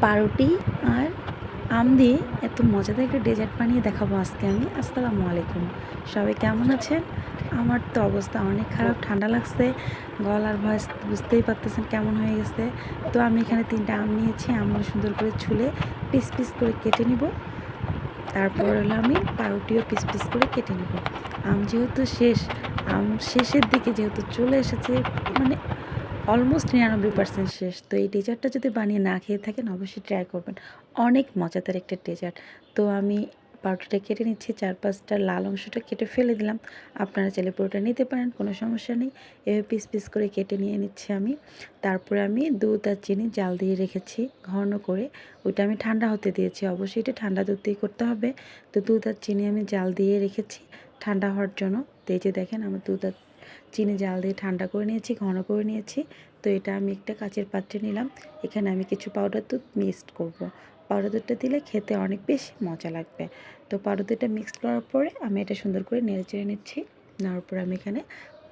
পাউরুটি আর আম দিয়ে এত মজাদার একটা ডেজার্ট বানিয়ে দেখাবো আজকে আমি। আসসালামু আলাইকুম, সবাই কেমন আছেন? আমার তো অবস্থা অনেক খারাপ, ঠান্ডা লাগছে, গলার ভয়েস বুঝতেই পারতেছেন কেমন হয়ে গেছে। তো আমি এখানে 3টা আম নিয়েছি, আমগুলো সুন্দর করে ছুলে পিস পিস করে কেটে নিব। তারপর হলো আমি পাউরুটিও পিস পিস করে কেটে নেব। আম যেহেতু আম শেষের দিকে যেহেতু চলে এসেছে, মানে অলমোস্ট 99% শেষ। তো এই ডেজার্টটা যদি বানিয়ে না খেয়ে থাকেন অবশ্যই ট্রাই করবেন, অনেক মজাদার একটা ডেজার্ট। তো আমি পাউরুটিটা কেটে নিচ্ছি, 4-5টা লাল অংশটা কেটে ফেলে দিলাম। আপনারা চাইলে পুরোটা নিতে পারেন, কোনো সমস্যা নেই। এভাবে পিস পিস করে কেটে নিয়ে নিচ্ছি আমি। তারপরে আমি দুধ আর চিনি জাল দিয়ে রেখেছি ঘন করে, ওইটা আমি ঠান্ডা হতে দিয়েছি। অবশ্যই এটা ঠান্ডা দুধ দিয়ে করতে হবে। তো দুধ আর চিনি আমি জাল দিয়ে রেখেছি ঠান্ডা হওয়ার জন্য। তো এই যে দেখেন আমার দুধ আর চিনি জাল দিয়ে ঠান্ডা করে নিয়েছি, ঘন করে নিয়েছি। তো এটা আমি একটা কাচের পাত্রে নিলাম। এখানে আমি কিছু পাউডার দুধ মিক্সড করব। পাউডার দুধটা দিলে খেতে অনেক বেশি মজা লাগবে। তো পাউডার দুধটা মিক্সড করার পরে আমি এটা সুন্দর করে নেড়ে চেড়ে নিচ্ছি। নেওয়ার পরে আমি এখানে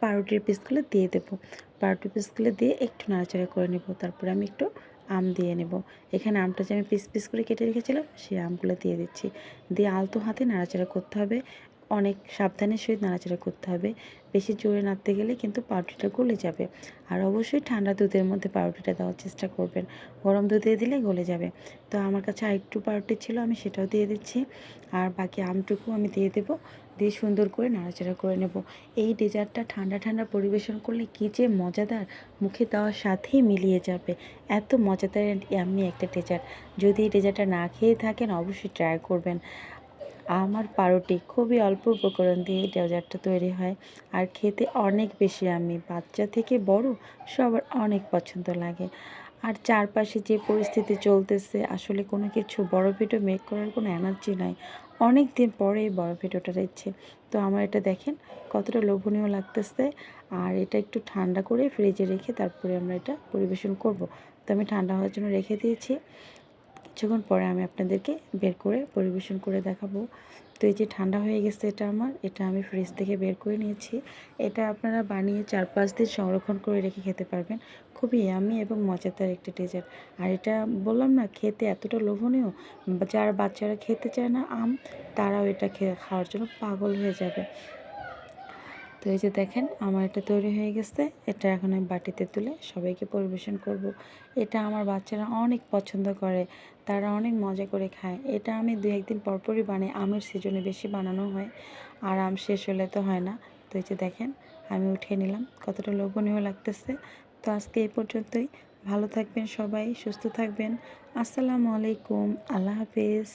পাউরুটির পিসগুলো দিয়ে দেবো। পাউরুটির পিসগুলো দিয়ে একটু নাড়াচাড়া করে নেব। তারপরে আমি একটু আম দিয়ে নেব। এখানে আমটা যে আমি পিস পিস করে কেটে রেখেছিলাম সেই আমগুলো দিয়ে দিচ্ছি। দিয়ে আলতো হাতে নাড়াচাড়া করতে হবে, অনেক সাবধানের সহিত নাড়াচাড়া করতে হবে। বেশি জোরে নাড়তে গেলে কিন্তু পাউরুটিটা গলে যাবে। আর অবশ্যই ঠান্ডা দুধের মধ্যে পাউরুটিটা দেওয়ার চেষ্টা করবেন, গরম দুধে দিলে গলে যাবে। তো আমার কাছে আরেকটু পাউরুটি ছিল, আমি সেটাও দিয়ে দিচ্ছি। আর বাকি আমটুকু আমি দিয়ে দেবো, দিয়ে সুন্দর করে নাড়াচাড়া করে নেব। এই ডেজার্টটা ঠান্ডা ঠান্ডা পরিবেশন করলে কী যে মজাদার, মুখে দেওয়ার সাথেই মিলিয়ে যাবে। এত মজাদার এমনি একটা ডেজার্ট। যদি এই ডেজার্টটা না খেয়ে থাকেন অবশ্যই ট্রাই করবেন। আমার পাউরুটি খুবই অল্প উপকরণ দিয়ে ডেজার্টটা তৈরি হয়, আর খেতে অনেক বেশি আমি বাচ্চা থেকে বড় সবার অনেক পছন্দ লাগে। আর চারপাশে যে পরিস্থিতি চলতেছে, আসলে কোনো কিছু বড় ভিডিও মেক করার কোনো এনার্জি নাই। অনেক দিন পরে এই বড় ভিডিওটা দিচ্ছে। তো আমার এটা দেখেন কতটা লোভনীয় লাগতেছে। আর এটা একটু ঠান্ডা করে ফ্রিজে রেখে তারপরে আমরা এটা পরিবেশন করব। তো আমি ঠান্ডা হওয়ার জন্য রেখে দিয়েছি, কিছুক্ষণ পরে আমি আপনাদেরকে বের করে পরিবেশন করে দেখাবো। তো এই যে ঠান্ডা হয়ে গেছে এটা আমি ফ্রিজ থেকে বের করে নিয়েছি। এটা আপনারা বানিয়ে 4-5 দিন সংরক্ষণ করে রেখে খেতে পারবেন। খুবই ইয়ামি এবং মজাদার একটা ডেজার্ট। আর এটা বললাম না, খেতে এতটা লোভনীয়, যারা বাচ্চারা খেতে চায় না আম, তারাও এটা খাওয়ার জন্য পাগল হয়ে যাবে। তো এই যে দেখেন আমার এটা তৈরি হয়ে গেছে। এটা এখন আমি বাটিতে তুলে সবাইকে পরিবেশন করব। এটা আমার বাচ্চারা অনেক পছন্দ করে, তারা অনেক মজা করে খায়। এটা আমি 2-1 দিন পরপরই বানাই, আমের সিজনে বেশি বানানো হয়, আর আম শেষ হলে তো হয় না। তো এই যে দেখেন আমি উঠিয়ে নিলাম, কতটা লোভনীয় লাগতেছে। তো আজকে এই পর্যন্তই। ভালো থাকবেন সবাই, সুস্থ থাকবেন। আসসালামু আলাইকুম, আল্লাহ হাফিজ।